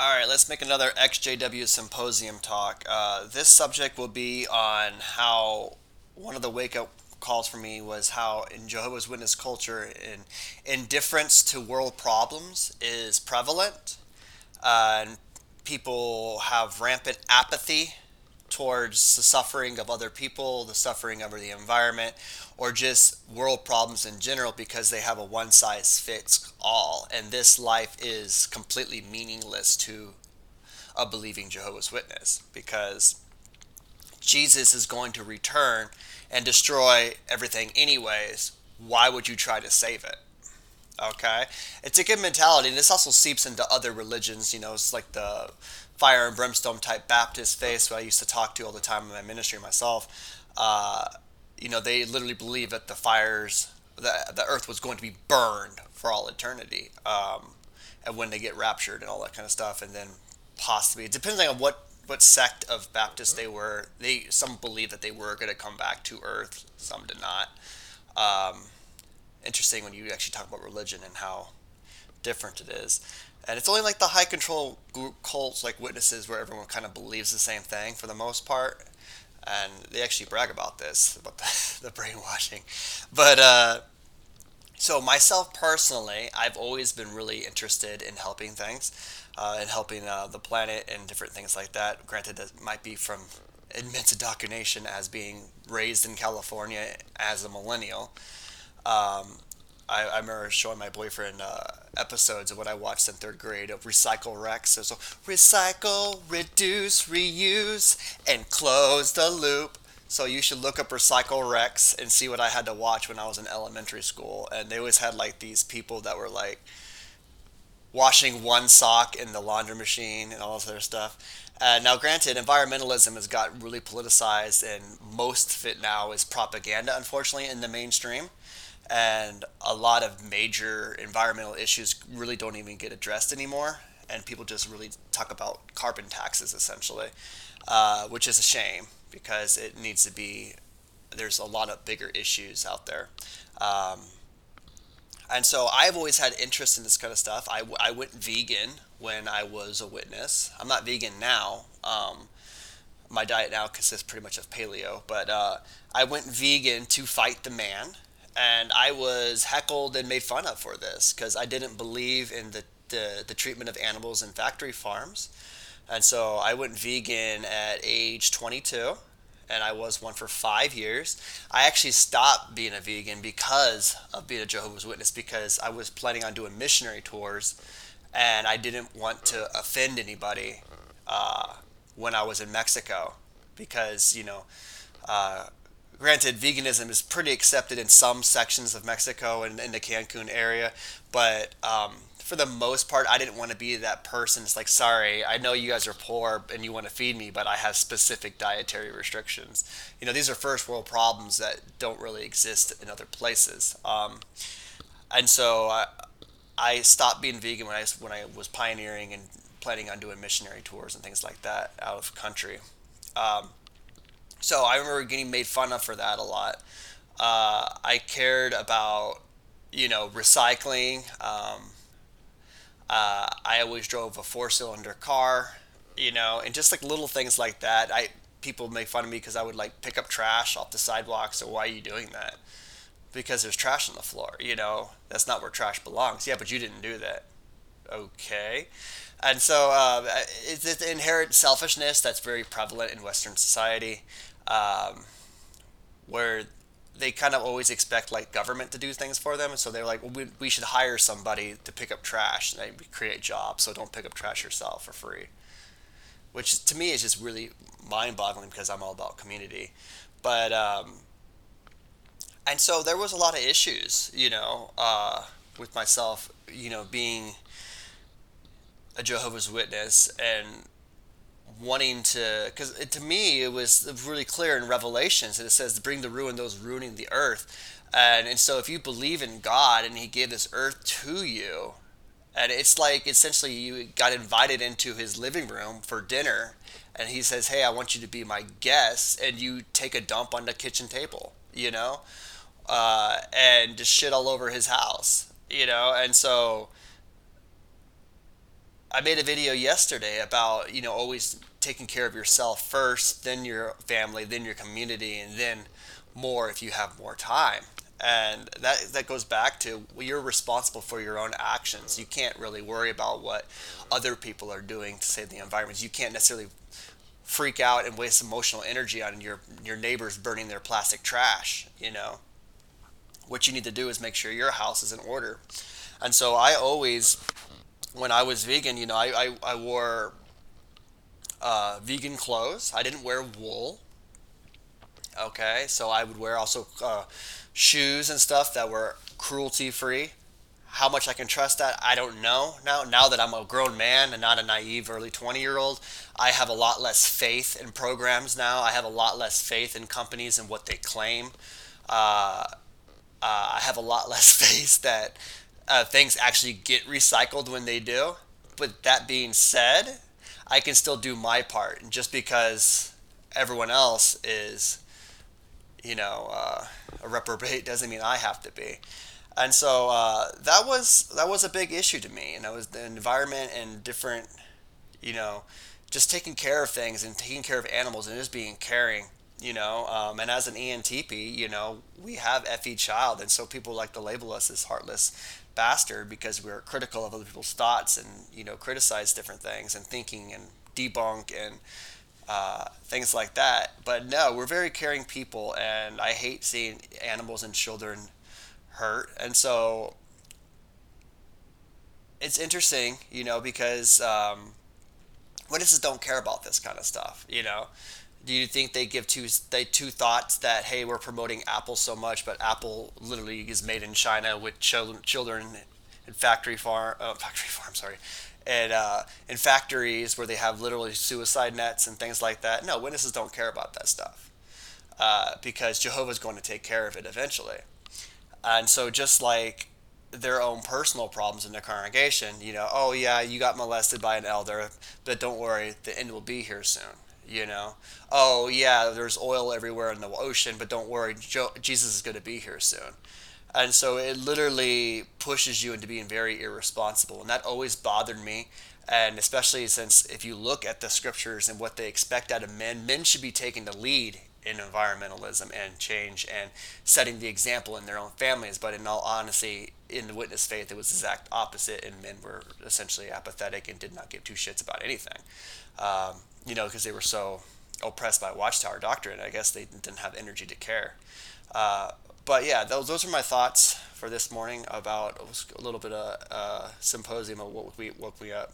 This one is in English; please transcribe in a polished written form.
All right, let's make another ExJW symposium talk. This subject will be on how one of the wake up calls for me was how in Jehovah's Witness culture, indifference to world problems is prevalent, and people have rampant apathy towards the suffering of other people, the suffering of the environment, or just world problems in general because they have a one size fits all. And this life is completely meaningless to a believing Jehovah's Witness because Jesus is going to return and destroy everything anyways. Why would you try to save it? Okay, it's a good mentality, and this also seeps into other religions. It's like the fire and brimstone type Baptist faith, who I used to talk to all the time in my ministry myself. They literally believe that the earth was going to be burned for all eternity, and when they get raptured and all that kind of stuff, and then possibly, depending on what sect of Baptist they were, some believe that they were going to come back to earth, some did not. Um, Interesting when you actually talk about religion and how different it is. And it's only like the high control group cults like witnesses where everyone kind of believes the same thing for the most part. And they actually brag about this, about the brainwashing. But so myself personally, I've always been really interested in helping things, and helping the planet and different things like that. Granted, that might be from immense indoctrination as being raised in California as a millennial. Um, I remember showing my boyfriend episodes of what I watched in third grade of Recycle Rex. So recycle, reduce, reuse, and close the loop. So you should look up Recycle Rex and see what I had to watch when I was in elementary school. And they always had like these people that were like washing one sock in the laundry machine and all this other stuff. Now, granted, environmentalism has got really politicized, and most of it now is propaganda, unfortunately, in the mainstream. And a lot of major environmental issues really don't even get addressed anymore. And people just really talk about carbon taxes, essentially, which is a shame because it needs to be, there's a lot of bigger issues out there. Um, and so I've always had interest in this kind of stuff. I went vegan when I was a witness. I'm not vegan now. My diet now consists pretty much of paleo, but I went vegan to fight the man, and I was heckled and made fun of for this because I didn't believe in the treatment of animals in factory farms. And so I went vegan at age 22, and I was one for 5 years. I actually stopped being a vegan because of being a Jehovah's Witness because I was planning on doing missionary tours, and I didn't want to offend anybody uh, when I was in Mexico because, uh, granted, veganism is pretty accepted in some sections of Mexico and in the Cancun area, but for the most part, I didn't want to be that person. It's like, sorry, I know you guys are poor and you want to feed me, but I have specific dietary restrictions. These are first world problems that don't really exist in other places. And so I stopped being vegan when I was pioneering and planning on doing missionary tours and things like that out of country. Um, so I remember getting made fun of for that a lot. I cared about recycling. I always drove a four-cylinder car, and just like little things like that. People make fun of me because I would like pick up trash off the sidewalk. So why are you doing that? Because there's trash on the floor. That's not where trash belongs. Yeah, but you didn't do that. Okay. And so it's the inherent selfishness that's very prevalent in Western society, um, where they kind of always expect like government to do things for them. And so they're like, well, we should hire somebody to pick up trash and they create jobs. So don't pick up trash yourself for free, which to me is just really mind boggling because I'm all about community. But, and so there was a lot of issues, with myself, being a Jehovah's Witness and wanting to, because to me it was really clear in Revelations that it says to bring the ruin those ruining the earth, and so if you believe in God and He gave this earth to you, and it's like essentially you got invited into His living room for dinner, and He says, "Hey, I want you to be my guest," and you take a dump on the kitchen table, and just shit all over His house, and so I made a video yesterday about, always taking care of yourself first, then your family, then your community, and then more if you have more time. And that goes back to, well, you're responsible for your own actions. You can't really worry about what other people are doing to save the environment. You can't necessarily freak out and waste emotional energy on your neighbors burning their plastic trash. What you need to do is make sure your house is in order. And so I always, when I was vegan, I wore vegan clothes. I didn't wear wool. Okay, so I would wear also shoes and stuff that were cruelty free. How much I can trust that, I don't know. Now that I'm a grown man and not a naive early 20-year-old, I have a lot less faith in programs now. I have a lot less faith in companies and what they claim. Uh, I have a lot less faith that things actually get recycled when they do. But that being said, I can still do my part. And just because everyone else is, a reprobate doesn't mean I have to be. And so that was a big issue to me. And it was the environment and different, you know, just taking care of things and taking care of animals and just being caring. And as an ENTP, we have FE child, and so people like to label us as heartless bastard because we're critical of other people's thoughts and criticize different things and thinking and debunk and things like that. But no, we're very caring people, and I hate seeing animals and children hurt. And so it's interesting, because witnesses don't care about this kind of stuff. Do you think they give two thoughts that, hey, we're promoting Apple so much, but Apple literally is made in China with children in factory farm, sorry, and in factories where they have literally suicide nets and things like that? No, witnesses don't care about that stuff because Jehovah's going to take care of it eventually. And so just like their own personal problems in the congregation, oh yeah, you got molested by an elder, but don't worry, the end will be here soon. Oh yeah, there's oil everywhere in the ocean, but don't worry, Jesus is going to be here soon. And so it literally pushes you into being very irresponsible, and that always bothered me. And especially since if you look at the scriptures and what they expect out of men, men should be taking the lead in environmentalism and change and setting the example in their own families. But in all honesty, in the witness faith, it was the exact opposite, and men were essentially apathetic and did not give two shits about anything. Because they were so oppressed by Watchtower doctrine. I guess they didn't have energy to care. Uh, but yeah, those are my thoughts for this morning about a little bit of symposium of what we up.